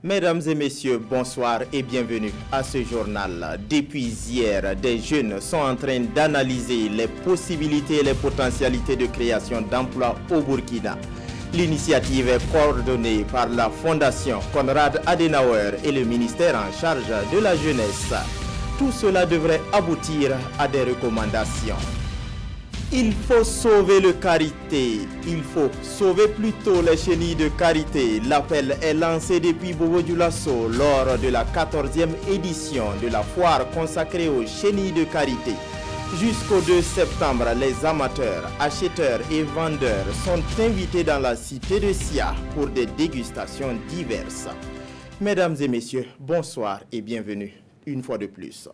Mesdames et messieurs, bonsoir et bienvenue à ce journal. Depuis hier, des jeunes sont en train d'analyser les possibilités et les potentialités de création d'emplois au Burkina. L'initiative est coordonnée par la Fondation Konrad Adenauer et le ministère en charge de la jeunesse. Tout cela devrait aboutir à des recommandations. Il faut sauver le karité, il faut sauver plutôt les chenilles de karité. L'appel est lancé depuis Bobo Dioulasso lors de la 14e édition de la foire consacrée aux chenilles de karité. Jusqu'au 2 septembre, les amateurs, acheteurs et vendeurs sont invités dans la cité de Sia pour des dégustations diverses. Mesdames et messieurs, bonsoir et bienvenue une fois de plus.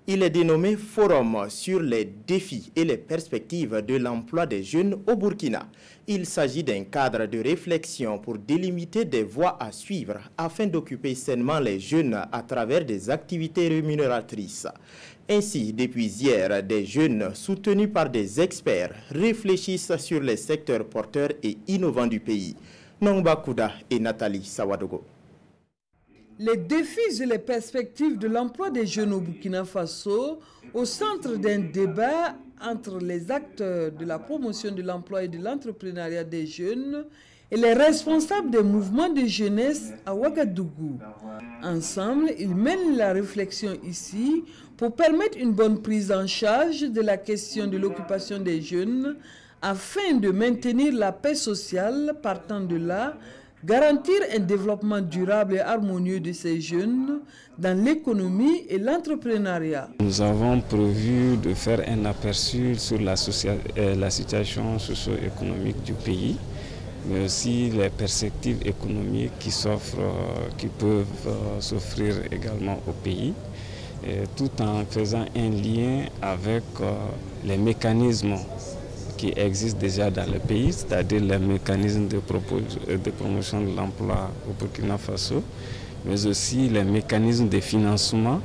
Il est dénommé Forum sur les défis et les perspectives de l'emploi des jeunes au Burkina. Il s'agit d'un cadre de réflexion pour délimiter des voies à suivre afin d'occuper sainement les jeunes à travers des activités rémunératrices. Ainsi, depuis hier, des jeunes soutenus par des experts réfléchissent sur les secteurs porteurs et innovants du pays. Nongba Kouda et Nathalie Sawadogo. Les défis et les perspectives de l'emploi des jeunes au Burkina Faso au centre d'un débat entre les acteurs de la promotion de l'emploi et de l'entrepreneuriat des jeunes et les responsables des mouvements de jeunesse à Ouagadougou. Ensemble, ils mènent la réflexion ici pour permettre une bonne prise en charge de la question de l'occupation des jeunes afin de maintenir la paix sociale. Partant de là, garantir un développement durable et harmonieux de ces jeunes dans l'économie et l'entrepreneuriat. Nous avons prévu de faire un aperçu sur la situation socio-économique du pays, mais aussi les perspectives économiques qui peuvent s'offrir également au pays, tout en faisant un lien avec les mécanismes qui existent déjà dans le pays, c'est-à-dire les mécanismes de promotion de l'emploi au Burkina Faso, mais aussi les mécanismes de financement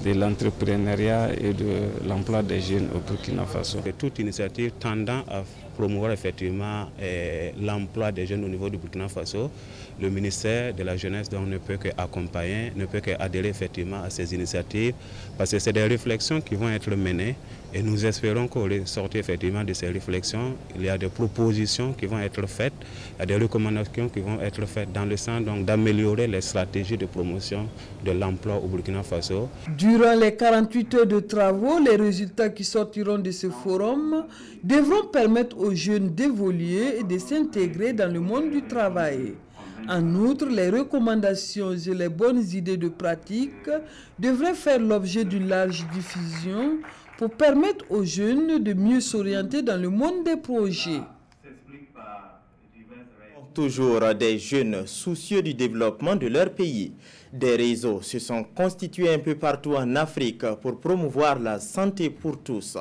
de l'entrepreneuriat et de l'emploi des jeunes au Burkina Faso. Toute initiative tendant à promouvoir effectivement l'emploi des jeunes au niveau du Burkina Faso, le ministère de la Jeunesse donc, ne peut qu'accompagner, ne peut qu'adhérer effectivement à ces initiatives, parce que c'est des réflexions qui vont être menées et nous espérons qu'au sortir effectivement de ces réflexions, il y a des propositions qui vont être faites, il y a des recommandations qui vont être faites dans le sens d'améliorer les stratégies de promotion de l'emploi au Burkina Faso. Durant les 48 heures de travaux, les résultats qui sortiront de ce forum devront permettre aux jeunes d'évoluer et de s'intégrer dans le monde du travail. En outre, les recommandations et les bonnes idées de pratique devraient faire l'objet d'une large diffusion pour permettre aux jeunes de mieux s'orienter dans le monde des projets. Toujours des jeunes soucieux du développement de leur pays. Des réseaux se sont constitués un peu partout en Afrique pour promouvoir la santé pour tous.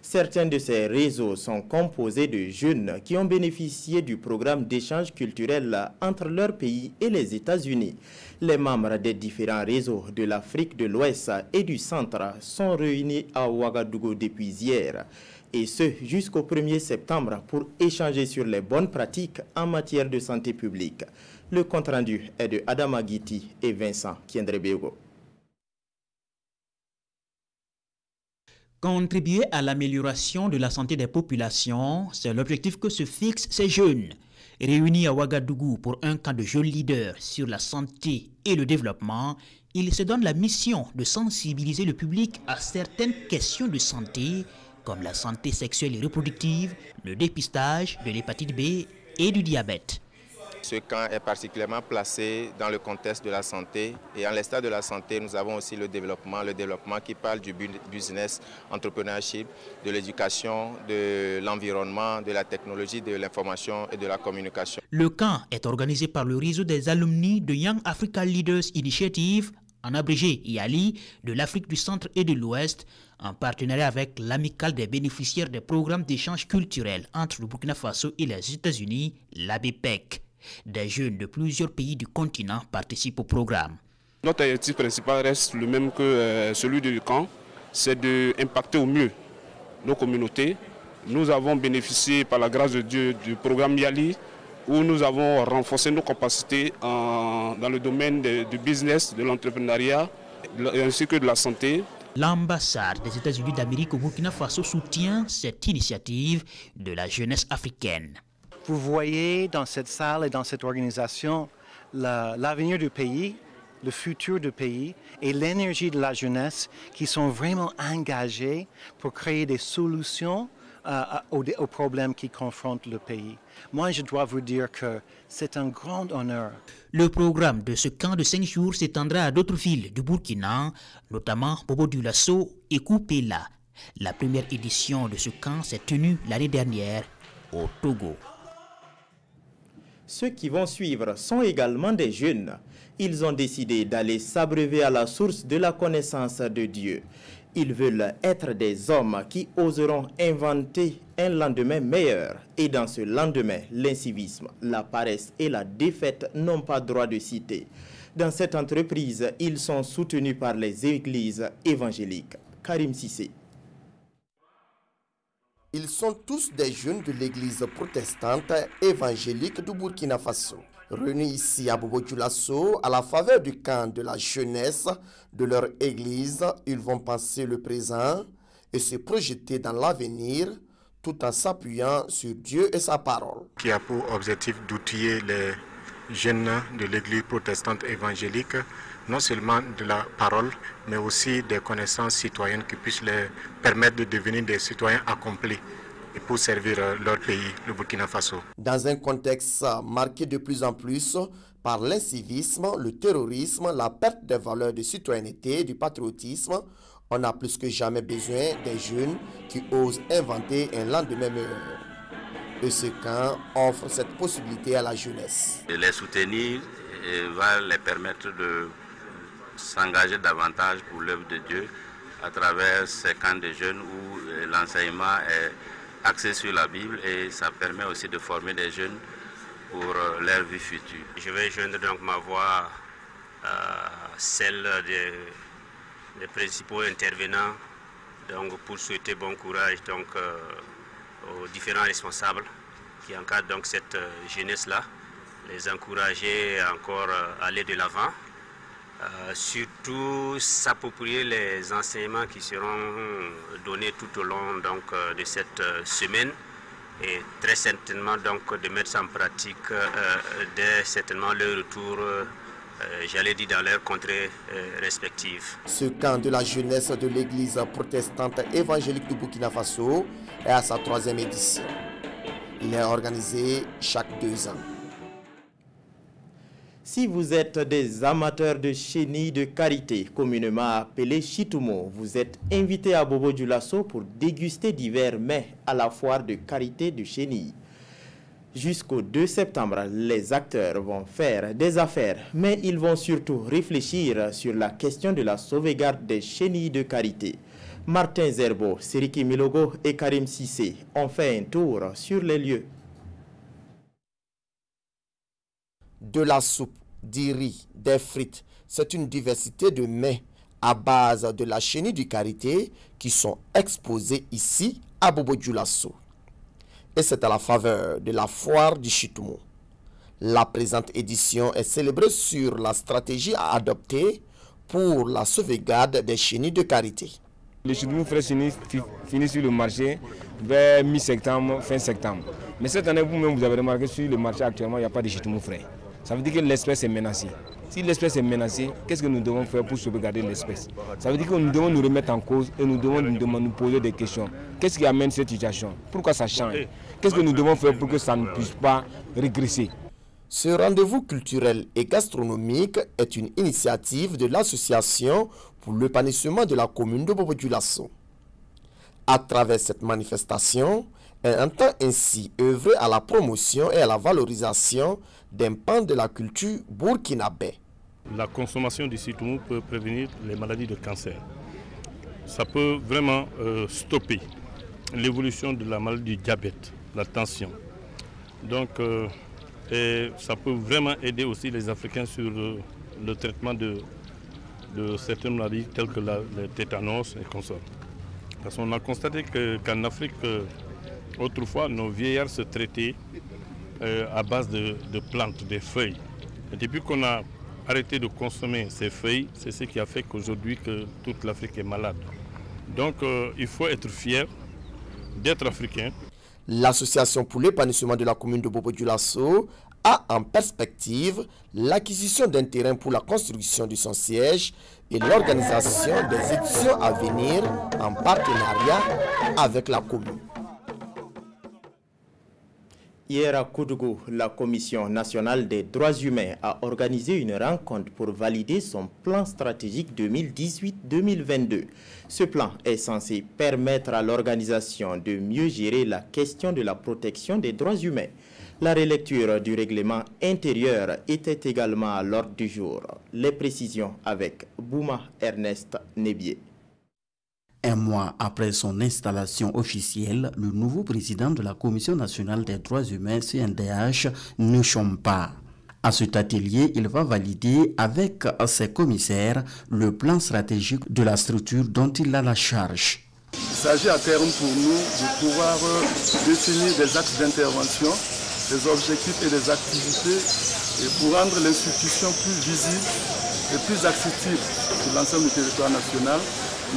Certains de ces réseaux sont composés de jeunes qui ont bénéficié du programme d'échange culturel entre leur pays et les États-Unis. Les membres des différents réseaux de l'Afrique de l'Ouest et du Centre sont réunis à Ouagadougou depuis hier, et ce jusqu'au 1er septembre pour échanger sur les bonnes pratiques en matière de santé publique. Le compte-rendu est de Adama Guiti et Vincent Kiendrebego. Contribuer à l'amélioration de la santé des populations, c'est l'objectif que se fixent ces jeunes. Réunis à Ouagadougou pour un camp de jeunes leaders sur la santé et le développement, ils se donnent la mission de sensibiliser le public à certaines questions de santé, comme la santé sexuelle et reproductive, le dépistage de l'hépatite B et du diabète. Ce camp est particulièrement placé dans le contexte de la santé, et en l'estat de la santé, nous avons aussi le développement qui parle du business, entrepreneurship, de l'éducation, de l'environnement, de la technologie, de l'information et de la communication. Le camp est organisé par le réseau des alumni de Young Africa Leaders Initiative, en abrégé YALI, de l'Afrique du Centre et de l'Ouest, en partenariat avec l'amicale des bénéficiaires des programmes d'échange culturel entre le Burkina Faso et les États-Unis, l'ABPEC. Des jeunes de plusieurs pays du continent participent au programme. Notre objectif principal reste le même que celui du camp, c'est d'impacter au mieux nos communautés. Nous avons bénéficié par la grâce de Dieu du programme YALI où nous avons renforcé nos capacités dans le domaine du business, de l'entrepreneuriat ainsi que de la santé. L'ambassade des États-Unis d'Amérique au Burkina Faso soutient cette initiative de la jeunesse africaine. Vous voyez dans cette salle et dans cette organisation l'avenir du pays, le futur du pays et l'énergie de la jeunesse qui sont vraiment engagés pour créer des solutions aux problèmes qui confrontent le pays. Moi, je dois vous dire que c'est un grand honneur. Le programme de ce camp de 5 jours s'étendra à d'autres villes du Burkina, notamment Bobo-Dioulasso et Koupéla. La première édition de ce camp s'est tenue l'année dernière au Togo. Ceux qui vont suivre sont également des jeunes. Ils ont décidé d'aller s'abreuver à la source de la connaissance de Dieu. Ils veulent être des hommes qui oseront inventer un lendemain meilleur. Et dans ce lendemain, l'incivisme, la paresse et la défaite n'ont pas droit de citer. Dans cette entreprise, ils sont soutenus par les églises évangéliques. Karim Sissé. Ils sont tous des jeunes de l'église protestante évangélique du Burkina Faso. Réunis ici à Bobo-Dioulasso, à la faveur du camp de la jeunesse de leur église, ils vont penser le présent et se projeter dans l'avenir tout en s'appuyant sur Dieu et sa parole. Qui a pour objectif d'outiller les jeunes de l'église protestante évangélique, non seulement de la parole, mais aussi des connaissances citoyennes qui puissent les permettre de devenir des citoyens accomplis et pour servir leur pays, le Burkina Faso. Dans un contexte marqué de plus en plus par l'incivisme, le terrorisme, la perte des valeurs de citoyenneté, du patriotisme, on a plus que jamais besoin des jeunes qui osent inventer un lendemain meilleur. Et ce camp offre cette possibilité à la jeunesse. Les soutenir va les permettre de s'engager davantage pour l'œuvre de Dieu à travers ces camps de jeunes où l'enseignement est axé sur la Bible et ça permet aussi de former des jeunes pour leur vie future. Je vais joindre donc ma voix celle des principaux intervenants donc pour souhaiter bon courage donc aux différents responsables qui encadrent donc cette jeunesse-là, les encourager encore à aller de l'avant. Surtout s'approprier les enseignements qui seront donnés tout au long donc, de cette semaine et très certainement donc, de mettre en pratique dès certainement leur retour, j'allais dire dans leurs contrées respectives. Ce camp de la jeunesse de l'église protestante évangélique du Burkina Faso est à sa 3e édition. Il est organisé chaque 2 ans. Si vous êtes des amateurs de chenilles de karité, communément appelées chitoumo, vous êtes invités à Bobo-Dioulasso pour déguster divers mets à la foire de karité de chenilles. Jusqu'au 2 septembre, les acteurs vont faire des affaires, mais ils vont surtout réfléchir sur la question de la sauvegarde des chenilles de karité. Martin Zerbo, Seriki Milogo et Karim Sissé ont fait un tour sur les lieux. De la soupe, du riz, des frites, c'est une diversité de mets à base de la chenille du karité qui sont exposés ici à Bobo-Dioulasso. Et c'est à la faveur de la foire du chitoumo. La présente édition est célébrée sur la stratégie à adopter pour la sauvegarde des chenilles de karité. Les chitoumo frais finissent sur le marché vers mi-septembre, fin septembre. Mais cette année, vous-même, vous avez remarqué sur le marché actuellement, il n'y a pas de chitoumo frais. Ça veut dire que l'espèce est menacée. Si l'espèce est menacée, qu'est-ce que nous devons faire pour sauvegarder l'espèce? Ça veut dire que nous devons nous remettre en cause et nous devons nous poser des questions. Qu'est-ce qui amène cette situation? Pourquoi ça change? Qu'est-ce que nous devons faire pour que ça ne puisse pas régresser? Ce rendez-vous culturel et gastronomique est une initiative de l'association pour l'épanouissement de la commune de Bobo-Dioulasso. À travers cette manifestation, elle entend ainsi œuvrer à la promotion et à la valorisation d'un pan de la culture burkinabé. La consommation du chitoumo peut prévenir les maladies de cancer. Ça peut vraiment stopper l'évolution de la maladie du diabète, la tension. Donc, et ça peut vraiment aider aussi les Africains sur le traitement de certaines maladies telles que le tétanos et consorts. Parce qu'on a constaté qu'en Afrique, autrefois, nos vieillards se traitaient à base de plantes, des feuilles. Et depuis qu'on a arrêté de consommer ces feuilles, c'est ce qui a fait qu'aujourd'hui que toute l'Afrique est malade. Donc il faut être fier d'être africain. L'association pour l'épanouissement de la commune de Bobo-Dioulasso a en perspective l'acquisition d'un terrain pour la construction de son siège et l'organisation des éditions à venir en partenariat avec la commune. Hier à Koudougou, la Commission nationale des droits humains a organisé une rencontre pour valider son plan stratégique 2018-2022. Ce plan est censé permettre à l'organisation de mieux gérer la question de la protection des droits humains. La relecture du règlement intérieur était également à l'ordre du jour. Les précisions avec Bouma Ernest Nebié. Un mois après son installation officielle, le nouveau président de la Commission nationale des droits humains, CNDH, ne chôme pas. À cet atelier, il va valider avec ses commissaires le plan stratégique de la structure dont il a la charge. Il s'agit à terme pour nous de pouvoir définir des axes d'intervention, des objectifs et des activités et pour rendre l'institution plus visible et plus accessible sur l'ensemble du territoire national,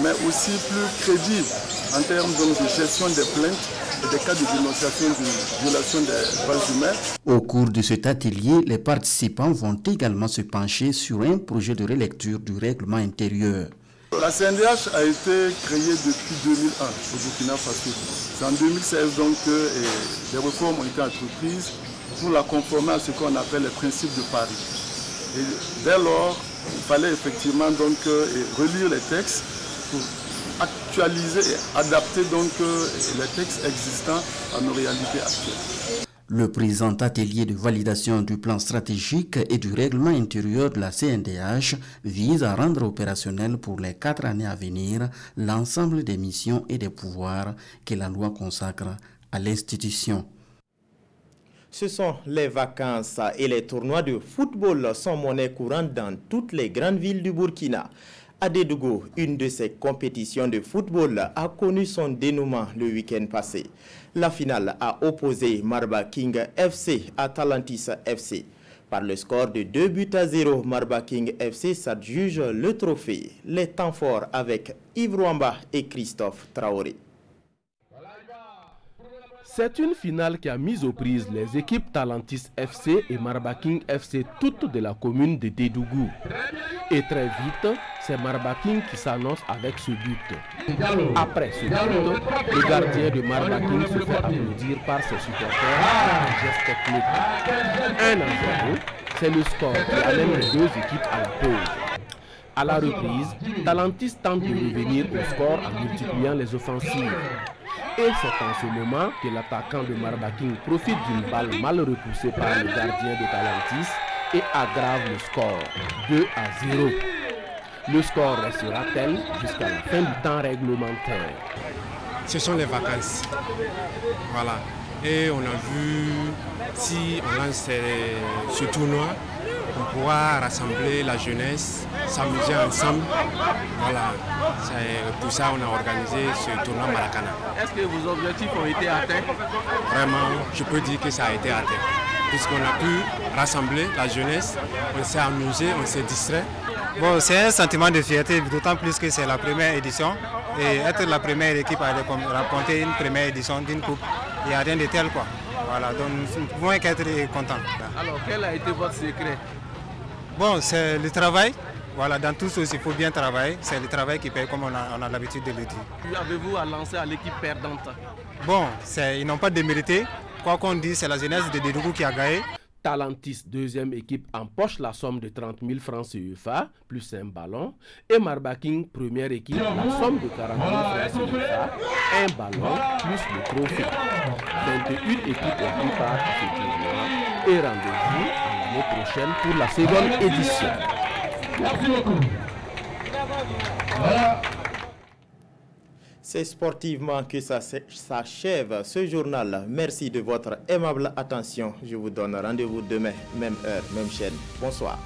mais aussi plus crédible en termes de gestion des plaintes et des cas de dénonciation de violation des droits humains. Au cours de cet atelier, les participants vont également se pencher sur un projet de relecture du règlement intérieur. La CNDH a été créée depuis 2001 au Burkina Faso. C'est en 2016 donc que des réformes ont été entreprises pour la conformer à ce qu'on appelle les principes de Paris. Et dès lors, il fallait effectivement donc relire les textes pour actualiser et adapter donc les textes existants à nos réalités actuelles. Le présent atelier de validation du plan stratégique et du règlement intérieur de la CNDH vise à rendre opérationnel pour les 4 années à venir l'ensemble des missions et des pouvoirs que la loi consacre à l'institution. Ce sont les vacances et les tournois de football sont monnaie courante dans toutes les grandes villes du Burkina. À Dédougou, une de ces compétitions de football a connu son dénouement le week-end passé. La finale a opposé Marba King FC à Talantis FC. Par le score de 2-0, Marba King FC s'adjuge le trophée. Les temps forts avec Yves Rwamba et Christophe Traoré. C'est une finale qui a mis aux prises les équipes Talantis FC et Marba King FC, toutes de la commune de Dédougou. Et très vite, c'est Marba King qui s'annonce avec ce but. Après ce but, le gardien de Marba King se fait applaudir par ses supporters par un geste technique. 1-0, c'est le score qui amène les deux équipes à la pause. À la reprise, Talantis tente de revenir au score en multipliant les offensives. Et c'est en ce moment que l'attaquant de Marba King profite d'une balle mal repoussée par le gardien de Talantis et aggrave le score 2-0. Le score restera tel jusqu'à la fin du temps réglementaire. Ce sont les vacances. Voilà. Et on a vu, si on lance ce tournoi, on pourra rassembler la jeunesse, s'amuser ensemble. Voilà. Pour ça, on a organisé ce tournoi Maracana. Est-ce que vos objectifs ont été atteints? Vraiment, je peux dire que ça a été atteint. Puisqu'on a pu rassembler la jeunesse, on s'est amusé, on s'est distrait. Bon, c'est un sentiment de fierté, d'autant plus que c'est la première édition. Et être la première équipe à remporter une première édition d'une coupe, il n'y a rien de tel quoi. Voilà, donc nous ne pouvons qu'être contents. Alors, quel a été votre secret? Bon, c'est le travail. Voilà, dans tout ceci, il faut bien travailler. C'est le travail qui paye, comme on a l'habitude de le dire. Avez-vous à lancer à l'équipe perdante? Bon, ils n'ont pas démérité. Quoi qu'on dise, c'est la jeunesse de Dédougou qui a gagné. Talantis, deuxième équipe, empoche la somme de 30 000 francs CFA, plus un ballon. Et Marba King, première équipe, la somme de 40 000 francs CFA, un ballon, plus le trophée. 21 équipes ont pris part à ce tournoi. Et rendez-vous à l'année prochaine pour la seconde édition. Merci beaucoup. Voilà. C'est sportivement que ça s'achève ce journal. Merci de votre aimable attention. Je vous donne rendez-vous demain, même heure, même chaîne. Bonsoir.